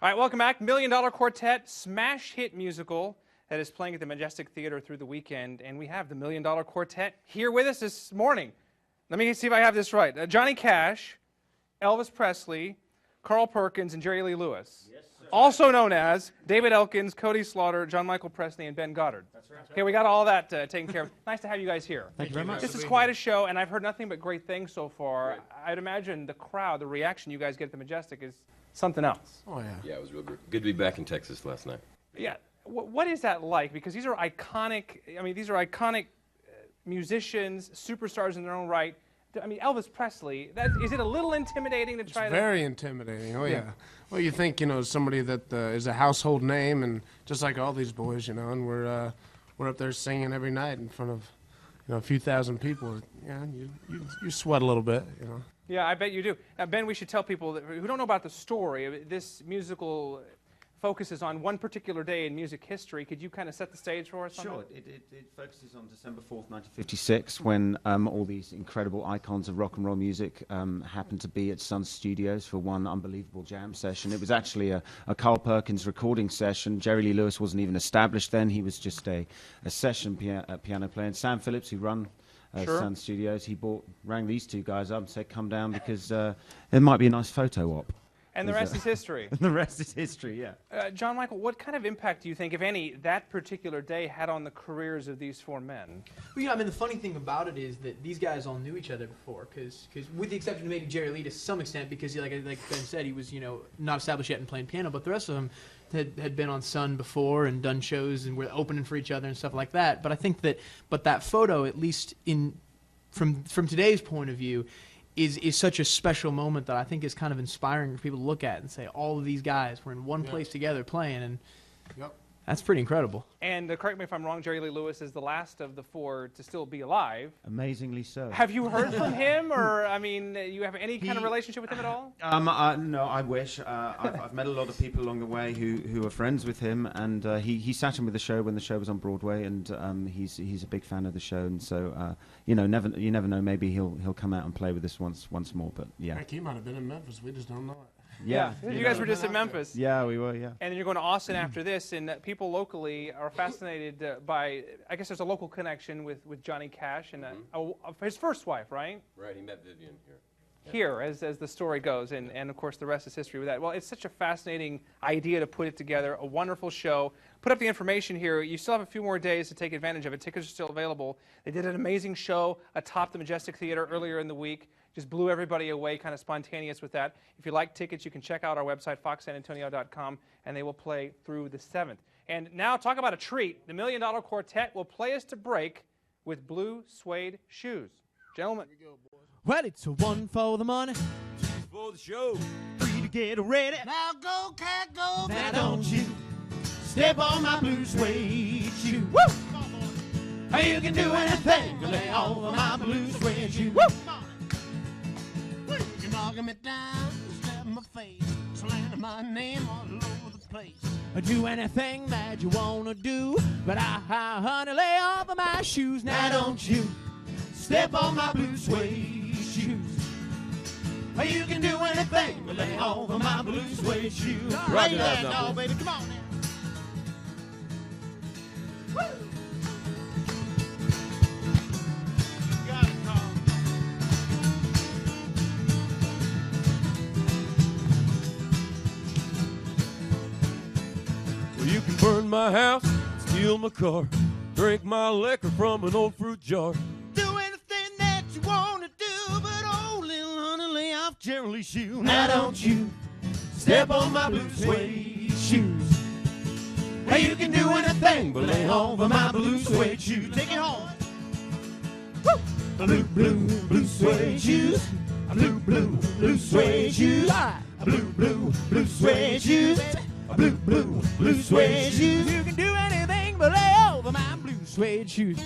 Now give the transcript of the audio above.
All right, welcome back. Million Dollar Quartet, smash hit musical that is playing at the Majestic Theater through the weekend. And we have the Million Dollar Quartet here with us this morning. Let me see if I have this right. Johnny Cash, Elvis Presley, Carl Perkins, and Jerry Lee Lewis. Yes, sir. Also known as David Elkins, Cody Slaughter, John Michael Presley, and Ben Goddard. That's right. Okay, we got all that taken care of. Nice to have you guys here. Thank you very much. This is quite a show, and I've heard nothing but great things so far. Right. I'd imagine the crowd, the reaction you guys get at the Majestic is something else. Oh, yeah. Yeah, it was real good. Good to be back in Texas last night. Yeah. What is that like? Because these are iconic, musicians, superstars in their own right. I mean, Elvis Presley, is it a little intimidating to try to... It's very intimidating, oh yeah. Well, you think, somebody that is a household name, and just like all these boys, and we're up there singing every night in front of, a few thousand people. Yeah, you sweat a little bit, Yeah, I bet you do. Now, Ben, we should tell people who don't know about the story. This musical focuses on one particular day in music history. Could you kind of set the stage for us? Sure. It focuses on December 4th, 1956, when all these incredible icons of rock and roll music happened to be at Sun Studios for one unbelievable jam session. It was actually a Carl Perkins recording session. Jerry Lee Lewis wasn't even established then. He was just a session piano player. And Sam Phillips, who run Sun Studios, he rang these two guys up and said, come down because there might be a nice photo op. And the rest is history. The rest is history, yeah. John Michael, what kind of impact do you think, if any, that particular day had on the careers of these four men? Well, the funny thing about it is that these guys all knew each other before, because with the exception of maybe Jerry Lee to some extent, because like Ben said, he was not established yet and playing piano, but the rest of them had been on Sun before and done shows and were opening for each other and stuff like that. But I think that photo, at least from today's point of view, is such a special moment that I think is kind of inspiring for people to look at and say, all of these guys were in one place together playing, and that's pretty incredible. And correct me if I'm wrong, Jerry Lee Lewis is the last of the four to still be alive. Amazingly so. Have you heard from him, or, you have any kind of relationship with him at all? No, I wish. I've met a lot of people along the way who are friends with him, and he sat in with the show when the show was on Broadway, and he's a big fan of the show, and so you never know, maybe he'll come out and play with us once more. But yeah, heck, he might have been in Memphis. We just don't know it. Yeah, you guys were just in Memphis. Yeah, we were. Yeah, and then you're going to Austin after this, and people locally are fascinated by. I guess there's a local connection with Johnny Cash and his first wife, right? Right, he met Vivian here. Here, as the story goes, and of course the rest is history with that. Well, it's such a fascinating idea to put it together, a wonderful show. Put up the information here. You still have a few more days to take advantage of it. Tickets are still available. They did an amazing show atop the Majestic Theater earlier in the week. Just blew everybody away, kind of spontaneous with that. If you like tickets, you can check out our website, foxsanantonio.com, and they will play through the 7th. And now, talk about a treat. The Million Dollar Quartet will play us to break with blue suede shoes. Gentlemen. Here we go, boys. Well, it's a 1 for the money, 2 For the show. 3 to get ready. Now go, cat, go. Now don't you step on my blue suede shoe. Woo! You can do anything to lay over my blue suede shoe. Woo! You're knocking me down, step in my face, slandering my name all over the place. Do anything that you wanna do, but honey, lay off of my shoes. Now don't you step on my blue suede shoes. You can do anything but lay off of my blue suede shoes. Right there, dog, baby, come on now. Woo! Got it, Carl. Well, you can burn my house, steal my car, drink my liquor from an old fruit jar. Do anything that you wanna do, but only lay off Jerry Lee's shoe. Now don't you step on my blue suede shoes. You can do anything but lay over my blue suede shoes. Take it home. Woo! Blue suede shoes. Blue suede shoes. Blue suede shoes. Blue suede shoes. You can do anything but lay over my blue suede shoes.